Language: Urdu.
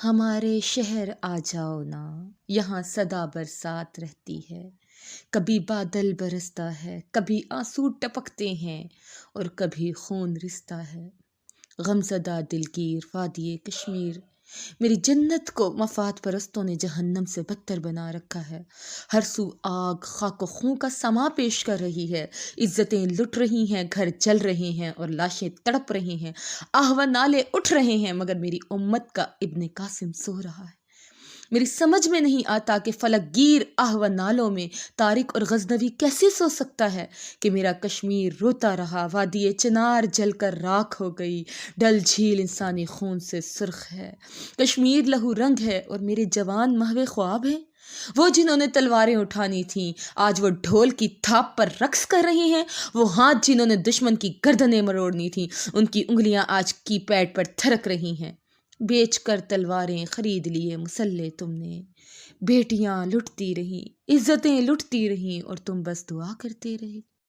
ہمارے شہر آ جاؤ نا، یہاں سدا برسات رہتی ہے، کبھی بادل برستا ہے، کبھی آنسو ٹپکتے ہیں اور کبھی خون رستا ہے۔ غمزدہ دلگیر وادی کشمیر، میری جنت کو مفاد پرستوں نے جہنم سے بدتر بنا رکھا ہے۔ ہر سو آگ، خاک و خون کا سما پیش کر رہی ہے، عزتیں لٹ رہی ہیں، گھر جل رہے ہیں اور لاشیں تڑپ رہی ہیں، آہ و نالے اٹھ رہے ہیں، مگر میری امت کا ابن قاسم سو رہا ہے۔ میری سمجھ میں نہیں آتا کہ فلک گیر آہ و نالوں میں طارق اور غزنوی کیسے سو سکتا ہے کہ میرا کشمیر روتا رہا، وادی چنار جل کر راکھ ہو گئی، ڈل جھیل انسانی خون سے سرخ ہے، کشمیر لہو رنگ ہے اور میرے جوان محو خواب ہیں۔ وہ جنہوں نے تلواریں اٹھانی تھیں آج وہ ڈھول کی تھاپ پر رقص کر رہے ہیں، وہ ہاتھ جنہوں نے دشمن کی گردنیں مروڑنی تھیں ان کی انگلیاں آج کی پیڈ پر تھرک رہی ہیں۔ بیچ کر تلواریں خرید لیے مسلح تم نے، بیٹیاں لٹتی رہیں، عزتیں لٹتی رہیں اور تم بس دعا کرتے رہے۔